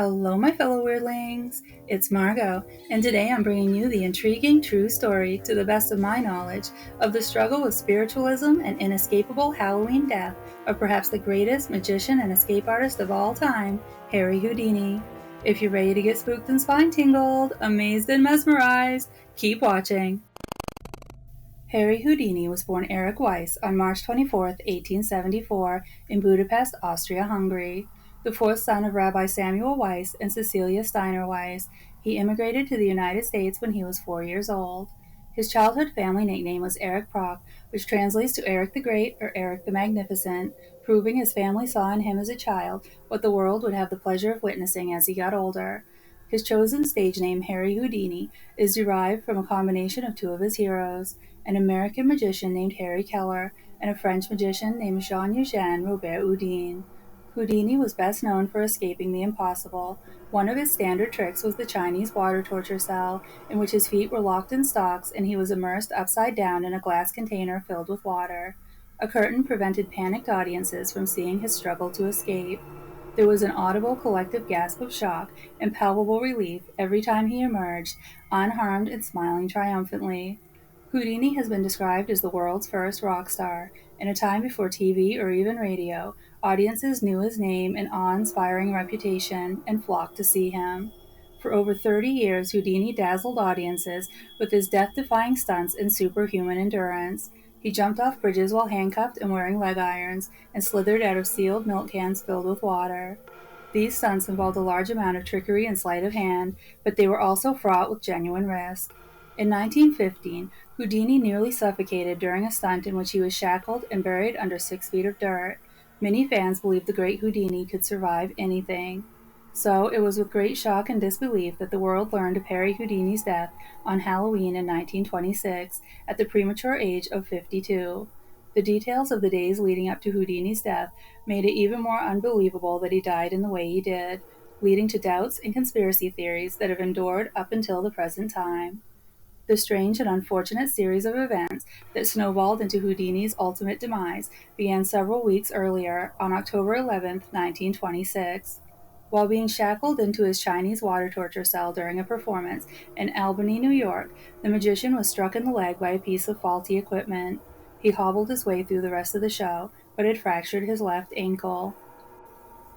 Hello, my fellow weirdlings. It's Margot, and today I'm bringing you the intriguing true story, to the best of my knowledge, of the struggle with spiritualism and inescapable Halloween death of perhaps the greatest magician and escape artist of all time, Harry Houdini. If you're ready to get spooked and spine tingled, amazed and mesmerized, keep watching. Harry Houdini was born Erich Weiss on March 24, 1874, in Budapest, Austria-Hungary. The fourth son of Rabbi Samuel Weiss and Cecilia Steiner Weiss, he immigrated to the United States when he was 4 years old. His childhood family nickname was Erich Prock, which translates to Eric the Great or Eric the Magnificent, proving his family saw in him as a child what the world would have the pleasure of witnessing as he got older. His chosen stage name, Harry Houdini, is derived from a combination of two of his heroes, an American magician named Harry Keller, and a French magician named Jean-Eugène Robert Houdin. Houdini was best known for escaping the impossible. One of his standard tricks was the Chinese water torture cell, in which his feet were locked in stocks and he was immersed upside down in a glass container filled with water. A curtain prevented panicked audiences from seeing his struggle to escape. There was an audible collective gasp of shock and palpable relief every time he emerged, unharmed and smiling triumphantly. Houdini has been described as the world's first rock star. In a time before TV or even radio, audiences knew his name and awe-inspiring reputation and flocked to see him. For over 30 years, Houdini dazzled audiences with his death-defying stunts and superhuman endurance. He jumped off bridges while handcuffed and wearing leg irons, and slithered out of sealed milk cans filled with water. These stunts involved a large amount of trickery and sleight of hand, but they were also fraught with genuine risk. In 1915, Houdini nearly suffocated during a stunt in which he was shackled and buried under 6 feet of dirt. Many fans believed the great Houdini could survive anything. So it was with great shock and disbelief that the world learned of Harry Houdini's death on Halloween in 1926 at the premature age of 52. The details of the days leading up to Houdini's death made it even more unbelievable that he died in the way he did, leading to doubts and conspiracy theories that have endured up until the present time. The strange and unfortunate series of events that snowballed into Houdini's ultimate demise began several weeks earlier, on October 11, 1926. While being shackled into his Chinese water torture cell during a performance in Albany, New York, the magician was struck in the leg by a piece of faulty equipment. He hobbled his way through the rest of the show, but had fractured his left ankle.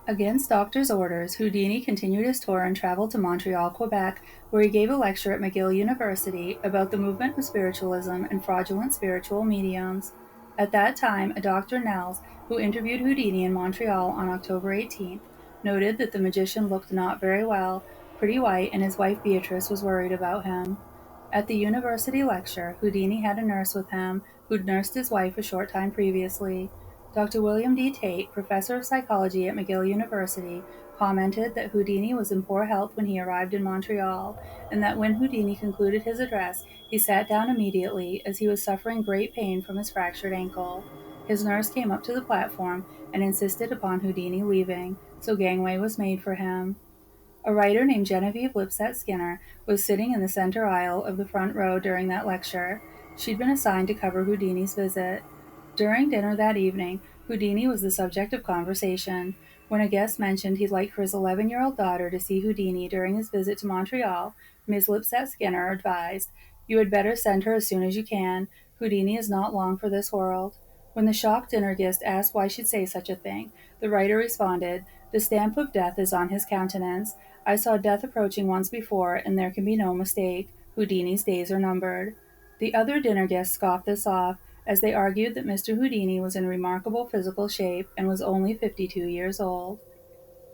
Against doctors' orders, Houdini continued his tour and traveled to Montreal, Quebec, where he gave a lecture at McGill University about the movement of spiritualism and fraudulent spiritual mediums. At that time, a Dr. Nels, who interviewed Houdini in Montreal on October 18th, noted that the magician looked not very well, pretty white, and his wife Beatrice was worried about him. At the university lecture, Houdini had a nurse with him who'd nursed his wife a short time previously. Dr. William D. Tate, professor of psychology at McGill University, commented that Houdini was in poor health when he arrived in Montreal, and that when Houdini concluded his address, he sat down immediately as he was suffering great pain from his fractured ankle. His nurse came up to the platform and insisted upon Houdini leaving, so gangway was made for him. A writer named Genevieve Lipset Skinner was sitting in the center aisle of the front row during that lecture. She'd been assigned to cover Houdini's visit. During dinner that evening, Houdini was the subject of conversation. When a guest mentioned he'd like for his 11-year-old daughter to see Houdini during his visit to Montreal, Ms. Lipset Skinner advised, "You had better send her as soon as you can. Houdini is not long for this world." When the shocked dinner guest asked why she'd say such a thing, the writer responded, "The stamp of death is on his countenance. I saw death approaching once before, and there can be no mistake. Houdini's days are numbered." The other dinner guests scoffed this off, as they argued that Mr. Houdini was in remarkable physical shape and was only 52 years old.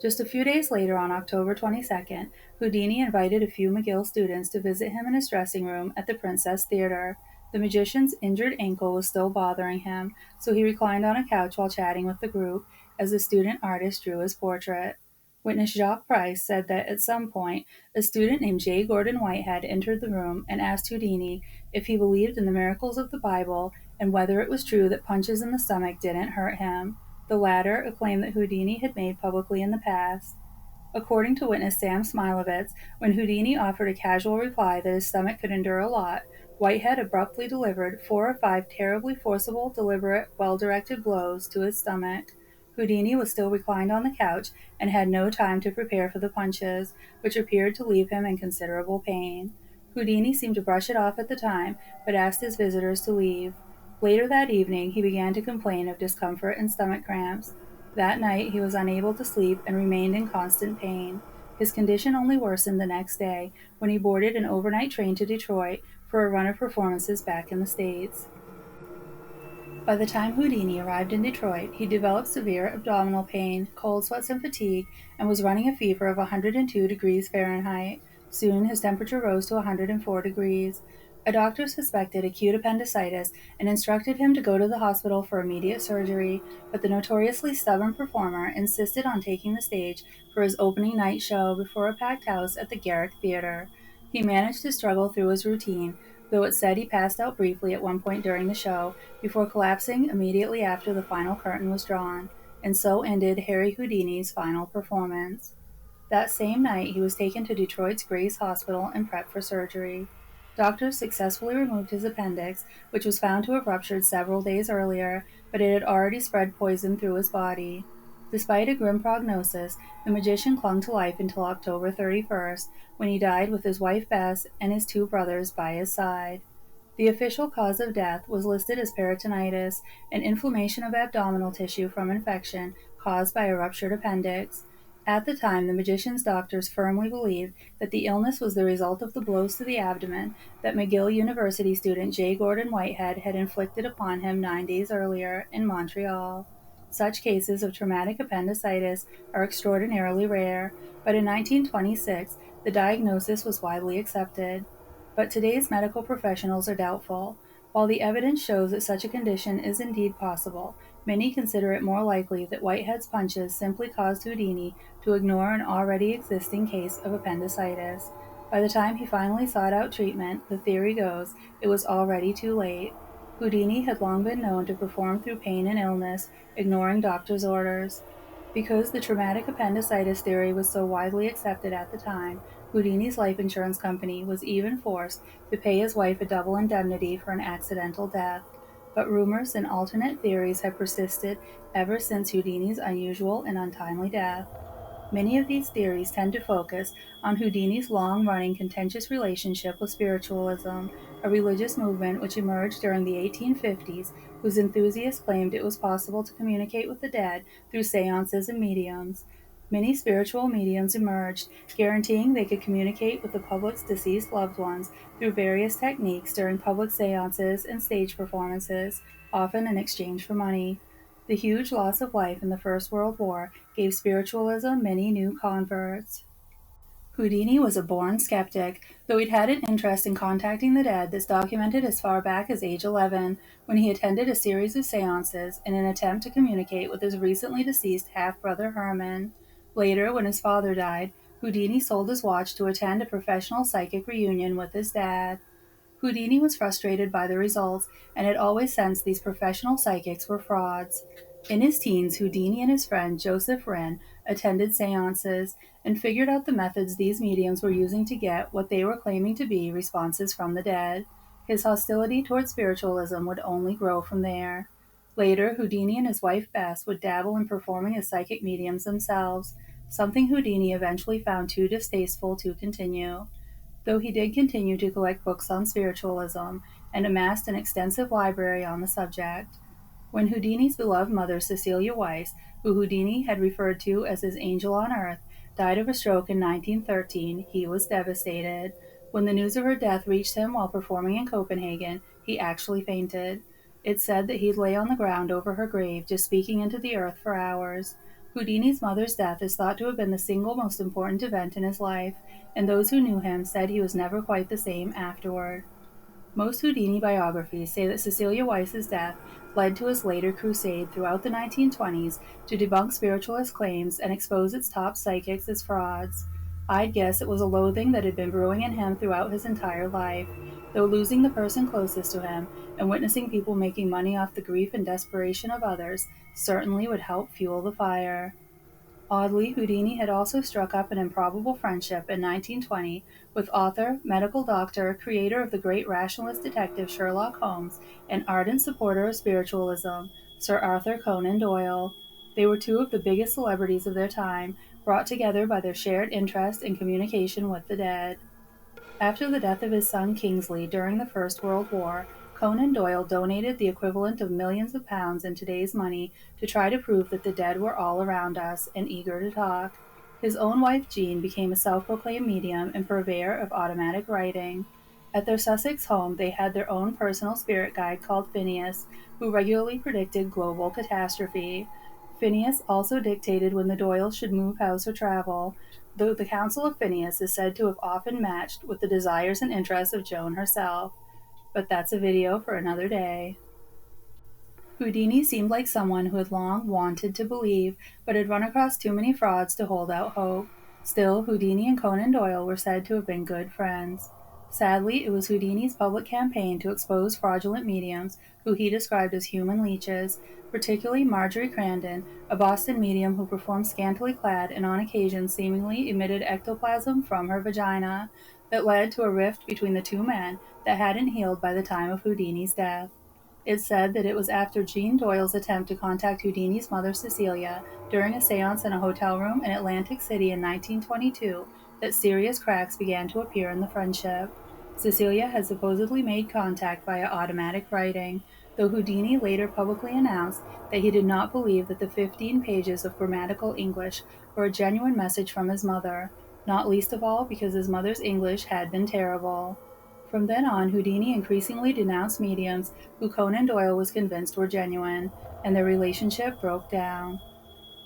Just a few days later, on October 22nd, Houdini invited a few McGill students to visit him in his dressing room at the Princess Theater. The magician's injured ankle was still bothering him, so he reclined on a couch while chatting with the group as the student artist drew his portrait. Witness Jacques Price said that at some point, a student named J. Gordon Whitehead entered the room and asked Houdini if he believed in the miracles of the Bible and whether it was true that punches in the stomach didn't hurt him. The latter, a claim that Houdini had made publicly in the past. According to witness Sam Smilovitz, when Houdini offered a casual reply that his stomach could endure a lot, Whitehead abruptly delivered 4 or 5 terribly forcible, deliberate, well-directed blows to his stomach. Houdini was still reclined on the couch and had no time to prepare for the punches, which appeared to leave him in considerable pain. Houdini seemed to brush it off at the time, but asked his visitors to leave. Later that evening, he began to complain of discomfort and stomach cramps. That night, he was unable to sleep and remained in constant pain. His condition only worsened the next day when he boarded an overnight train to Detroit for a run of performances back in the States. By the time Houdini arrived in Detroit, he developed severe abdominal pain, cold sweats, and fatigue, and was running a fever of 102 degrees Fahrenheit. Soon his temperature rose to 104 degrees. A doctor suspected acute appendicitis and instructed him to go to the hospital for immediate surgery, but the notoriously stubborn performer insisted on taking the stage for his opening night show before a packed house at the Garrick Theater. He managed to struggle through his routine, though it's said he passed out briefly at one point during the show, before collapsing immediately after the final curtain was drawn, and so ended Harry Houdini's final performance. That same night, he was taken to Detroit's Grace Hospital and prepped for surgery. Doctors successfully removed his appendix, which was found to have ruptured several days earlier, but it had already spread poison through his body. Despite a grim prognosis, the magician clung to life until October 31st, when he died with his wife Bess and his two brothers by his side. The official cause of death was listed as peritonitis, an inflammation of abdominal tissue from infection caused by a ruptured appendix. At the time, the magician's doctors firmly believed that the illness was the result of the blows to the abdomen that McGill University student J. Gordon Whitehead had inflicted upon him 9 days earlier in Montreal. Such cases of traumatic appendicitis are extraordinarily rare, but in 1926 the diagnosis was widely accepted. But today's medical professionals are doubtful. While the evidence shows that such a condition is indeed possible, many consider it more likely that Whitehead's punches simply caused Houdini to ignore an already existing case of appendicitis. By the time he finally sought out treatment, the theory goes, it was already too late. Houdini had long been known to perform through pain and illness, ignoring doctors' orders. Because the traumatic appendicitis theory was so widely accepted at the time, Houdini's life insurance company was even forced to pay his wife a double indemnity for an accidental death. But rumors and alternate theories have persisted ever since Houdini's unusual and untimely death. Many of these theories tend to focus on Houdini's long-running contentious relationship with spiritualism, a religious movement which emerged during the 1850s, whose enthusiasts claimed it was possible to communicate with the dead through seances and mediums. Many spiritual mediums emerged, guaranteeing they could communicate with the public's deceased loved ones through various techniques during public seances and stage performances, often in exchange for money. The huge loss of life in the First World War gave spiritualism many new converts. Houdini was a born skeptic, though he'd had an interest in contacting the dead that's documented as far back as age 11, when he attended a series of seances in an attempt to communicate with his recently deceased half-brother Herman. Later, when his father died, Houdini sold his watch to attend a professional psychic reunion with his dad. Houdini was frustrated by the results and had always sensed these professional psychics were frauds. In his teens, Houdini and his friend Joseph Wren attended seances and figured out the methods these mediums were using to get what they were claiming to be responses from the dead. His hostility toward spiritualism would only grow from there. Later, Houdini and his wife Bess would dabble in performing as psychic mediums themselves, something Houdini eventually found too distasteful to continue. Though he did continue to collect books on spiritualism and amassed an extensive library on the subject. When Houdini's beloved mother, Cecilia Weiss, who Houdini had referred to as his angel on earth, died of a stroke in 1913, he was devastated. When the news of her death reached him while performing in Copenhagen, he actually fainted. It's said that he'd lay on the ground over her grave, just speaking into the earth for hours. Houdini's mother's death is thought to have been the single most important event in his life, and those who knew him said he was never quite the same afterward. Most Houdini biographies say that Cecilia Weiss's death led to his later crusade throughout the 1920s to debunk spiritualist claims and expose its top psychics as frauds. I'd guess it was a loathing that had been brewing in him throughout his entire life, though losing the person closest to him and witnessing people making money off the grief and desperation of others certainly would help fuel the fire. Oddly, Houdini had also struck up an improbable friendship in 1920 with author, medical doctor, creator of the great rationalist detective Sherlock Holmes, and ardent supporter of spiritualism, Sir Arthur Conan Doyle. They were two of the biggest celebrities of their time, brought together by their shared interest in communication with the dead. After the death of his son Kingsley during the First World War, Conan Doyle donated the equivalent of millions of pounds in today's money to try to prove that the dead were all around us and eager to talk. His own wife Jean became a self-proclaimed medium and purveyor of automatic writing. At their Sussex home, they had their own personal spirit guide called Phineas, who regularly predicted global catastrophe. Phineas also dictated when the Doyles should move house or travel, though the counsel of Phineas is said to have often matched with the desires and interests of Joan herself. But that's a video for another day. Houdini seemed like someone who had long wanted to believe, but had run across too many frauds to hold out hope. Still, Houdini and Conan Doyle were said to have been good friends. Sadly, it was Houdini's public campaign to expose fraudulent mediums, who he described as human leeches, particularly Marjorie Crandon, a Boston medium who performed scantily clad and on occasion seemingly emitted ectoplasm from her vagina, that led to a rift between the two men that hadn't healed by the time of Houdini's death. It's said that it was after Jean Doyle's attempt to contact Houdini's mother Cecilia during a seance in a hotel room in Atlantic City in 1922 that serious cracks began to appear in the friendship. Cecilia had supposedly made contact via automatic writing, though Houdini later publicly announced that he did not believe that the 15 pages of grammatical English were a genuine message from his mother, not least of all because his mother's English had been terrible. From then on, Houdini increasingly denounced mediums who Conan Doyle was convinced were genuine, and their relationship broke down.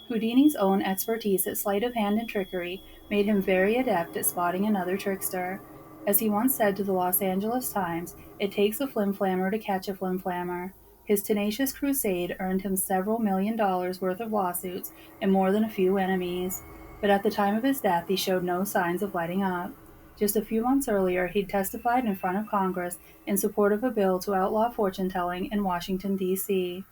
Houdini's own expertise at sleight of hand and trickery made him very adept at spotting another trickster. As he once said to the Los Angeles Times, it takes a flimflammer to catch a flimflammer. His tenacious crusade earned him several $1 million worth of lawsuits and more than a few enemies. But at the time of his death, he showed no signs of letting up. Just a few months earlier, he'd testified in front of Congress in support of a bill to outlaw fortune telling in Washington, D.C.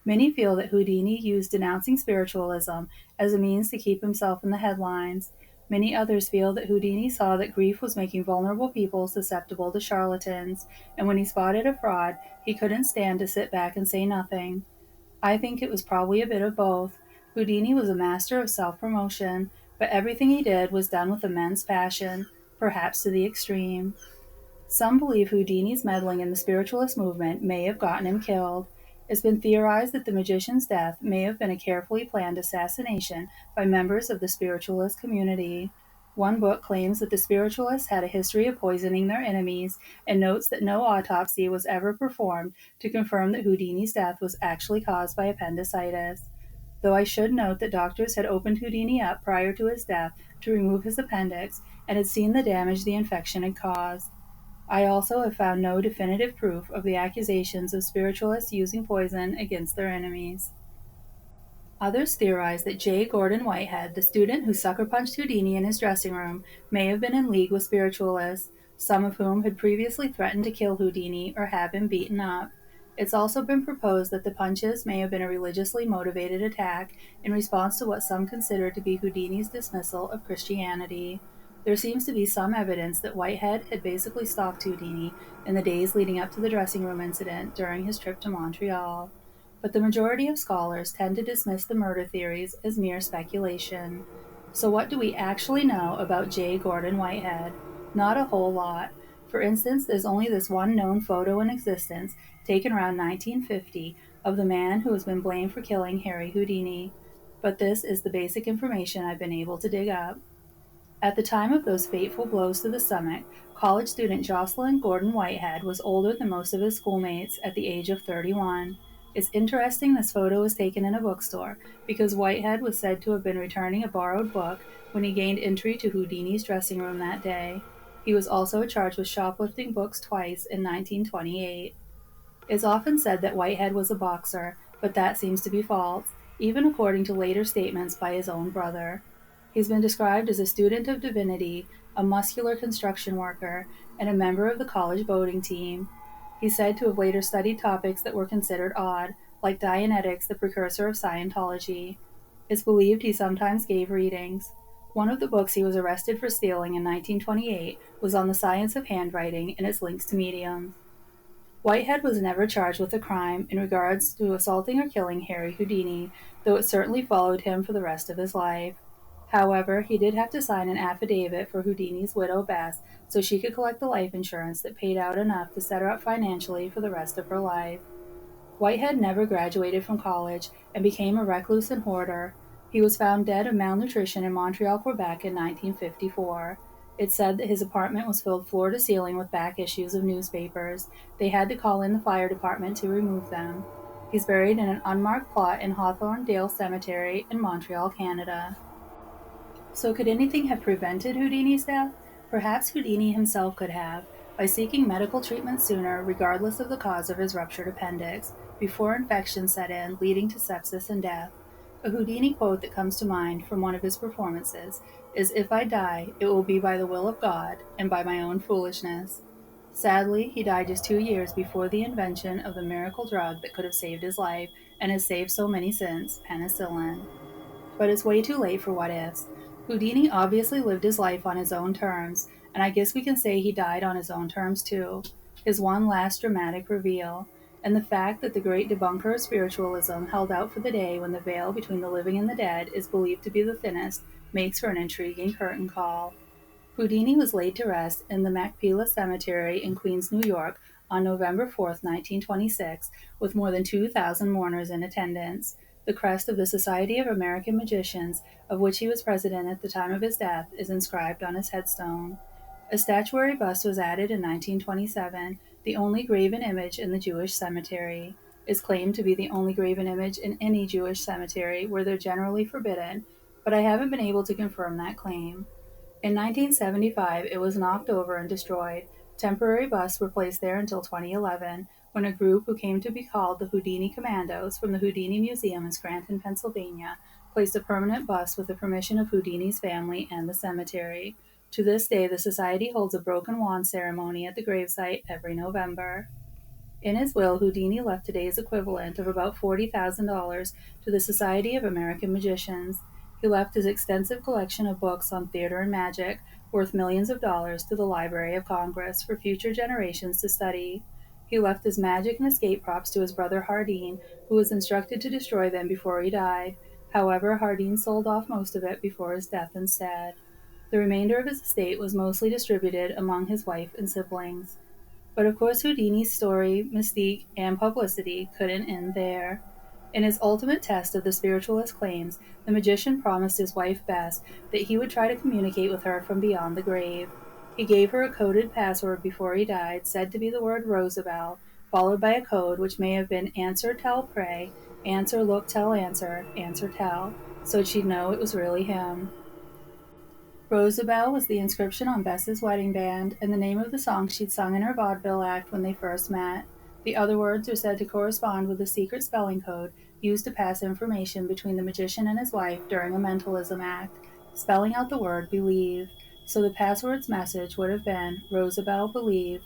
Many feel that Houdini used denouncing spiritualism as a means to keep himself in the headlines. Many others feel that Houdini saw that grief was making vulnerable people susceptible to charlatans, and when he spotted a fraud, he couldn't stand to sit back and say nothing. I think it was probably a bit of both. Houdini was a master of self-promotion, but everything he did was done with immense passion, perhaps to the extreme. Some believe Houdini's meddling in the spiritualist movement may have gotten him killed. It's been theorized that the magician's death may have been a carefully planned assassination by members of the spiritualist community. One book claims that the spiritualists had a history of poisoning their enemies and notes that no autopsy was ever performed to confirm that Houdini's death was actually caused by appendicitis. Though I should note that doctors had opened Houdini up prior to his death to remove his appendix and had seen the damage the infection had caused. I also have found no definitive proof of the accusations of spiritualists using poison against their enemies. Others theorize that J. Gordon Whitehead, the student who sucker punched Houdini in his dressing room, may have been in league with spiritualists, some of whom had previously threatened to kill Houdini or have him beaten up. It's also been proposed that the punches may have been a religiously motivated attack in response to what some consider to be Houdini's dismissal of Christianity. There seems to be some evidence that Whitehead had basically stalked Houdini in the days leading up to the dressing room incident during his trip to Montreal. But the majority of scholars tend to dismiss the murder theories as mere speculation. So what do we actually know about J. Gordon Whitehead? Not a whole lot. For instance, there's only this one known photo in existence, taken around 1950, of the man who has been blamed for killing Harry Houdini. But this is the basic information I've been able to dig up. At the time of those fateful blows to the stomach, college student Jocelyn Gordon Whitehead was older than most of his schoolmates at the age of 31. It's interesting this photo was taken in a bookstore, because Whitehead was said to have been returning a borrowed book when he gained entry to Houdini's dressing room that day. He was also charged with shoplifting books twice in 1928. It's often said that Whitehead was a boxer, but that seems to be false, even according to later statements by his own brother. He's been described as a student of divinity, a muscular construction worker, and a member of the college boating team. He's said to have later studied topics that were considered odd, like Dianetics, the precursor of Scientology. It's believed he sometimes gave readings. One of the books he was arrested for stealing in 1928 was on the science of handwriting and its links to mediums. Whitehead was never charged with a crime in regards to assaulting or killing Harry Houdini, though it certainly followed him for the rest of his life. However, he did have to sign an affidavit for Houdini's widow Bess so she could collect the life insurance that paid out enough to set her up financially for the rest of her life. Whitehead never graduated from college and became a recluse and hoarder. He was found dead of malnutrition in Montreal, Quebec in 1954. It's said that his apartment was filled floor to ceiling with back issues of newspapers. They had to call in the fire department to remove them. He's buried in an unmarked plot in Hawthorne Dale Cemetery in Montreal, Canada. So could anything have prevented Houdini's death? Perhaps Houdini himself could have, by seeking medical treatment sooner, regardless of the cause of his ruptured appendix, before infection set in, leading to sepsis and death. A Houdini quote that comes to mind from one of his performances is, "If I die, it will be by the will of God and by my own foolishness." Sadly, he died just 2 years before the invention of the miracle drug that could have saved his life and has saved so many since, penicillin. But it's way too late for what ifs. Houdini obviously lived his life on his own terms, and I guess we can say he died on his own terms too. His one last dramatic reveal, and the fact that the great debunker of spiritualism held out for the day when the veil between the living and the dead is believed to be the thinnest, makes for an intriguing curtain call. Houdini was laid to rest in the Machpelah Cemetery in Queens, New York, on November 4, 1926, with more than 2,000 mourners in attendance. The crest of the Society of American Magicians, of which he was president at the time of his death, is inscribed on his headstone. A statuary bust was added in 1927, the only graven image in the Jewish cemetery. Is claimed to be the only graven image in any Jewish cemetery, where they're generally forbidden, but I haven't been able to confirm that claim. In 1975, it was knocked over and destroyed. Temporary busts were placed there until 2011, when a group who came to be called the Houdini Commandos from the Houdini Museum in Scranton, Pennsylvania, placed a permanent bust with the permission of Houdini's family and the cemetery. To this day, the society holds a broken wand ceremony at the gravesite every November. In his will, Houdini left today's equivalent of about $40,000 to the Society of American Magicians. He left his extensive collection of books on theater and magic, worth millions of dollars, to the Library of Congress for future generations to study. He left his magic and escape props to his brother Hardin, who was instructed to destroy them before he died. However, Hardin sold off most of it before his death instead. The remainder of his estate was mostly distributed among his wife and siblings. But of course Houdini's story, mystique, and publicity couldn't end there. In his ultimate test of the spiritualist claims, the magician promised his wife Bess that he would try to communicate with her from beyond the grave. He gave her a coded password before he died, said to be the word Rosabelle, followed by a code which may have been answer, tell, pray, answer, look, tell, answer, tell, so she'd know it was really him. Rosabelle was the inscription on Bess's wedding band, and the name of the song she'd sung in her vaudeville act when they first met. The other words are said to correspond with a secret spelling code used to pass information between the magician and his wife during a mentalism act, spelling out the word believe. So the password's message would have been Rosabelle believe.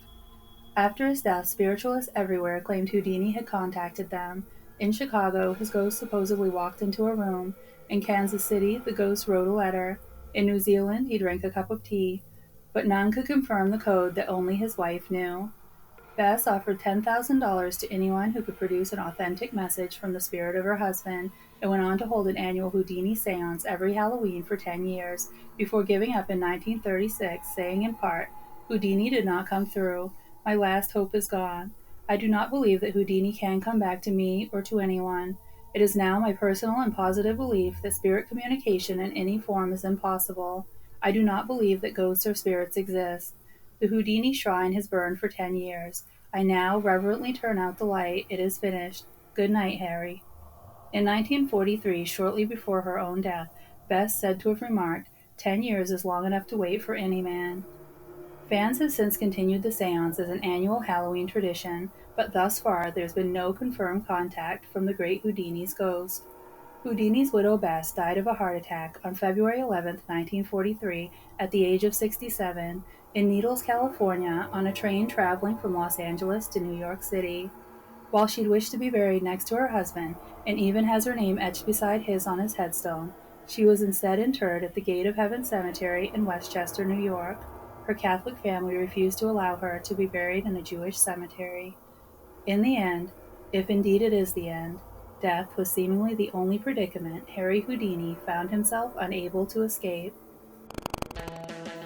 After his death, spiritualists everywhere claimed Houdini had contacted them. In Chicago, his ghost supposedly walked into a room. In Kansas City, the ghost wrote a letter. In New Zealand, he drank a cup of tea. But none could confirm the code that only his wife knew. Bess offered $10,000 to anyone who could produce an authentic message from the spirit of her husband, and went on to hold an annual Houdini seance every Halloween for 10 years, before giving up in 1936, saying in part, "Houdini did not come through. My last hope is gone. I do not believe that Houdini can come back to me or to anyone. It is now my personal and positive belief that spirit communication in any form is impossible. I do not believe that ghosts or spirits exist. The Houdini shrine has burned for 10 years. I now reverently turn out the light. It is finished. Good night, Harry." In 1943, shortly before her own death, Bess said to have remarked, "10 years is long enough to wait for any man." Fans have since continued the seance as an annual Halloween tradition, but thus far there's been no confirmed contact from the great Houdini's ghost. Houdini's widow Bess died of a heart attack on February 11, 1943, at the age of 67, in Needles, California, on a train traveling from Los Angeles to New York City. While she'd wished to be buried next to her husband, and even has her name etched beside his on his headstone, she was instead interred at the Gate of Heaven Cemetery in Westchester, New York. Her Catholic family refused to allow her to be buried in a Jewish cemetery. In the end, if indeed it is the end, death was seemingly the only predicament Harry Houdini found himself unable to escape.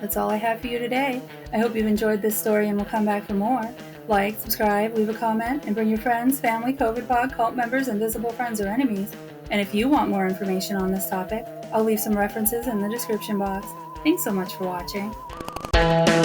That's all I have for you today. I hope you've enjoyed this story and will come back for more. Like, subscribe, leave a comment, and bring your friends, family, COVID pod, cult members, invisible friends, or enemies. And if you want more information on this topic, I'll leave some references in the description box. Thanks so much for watching.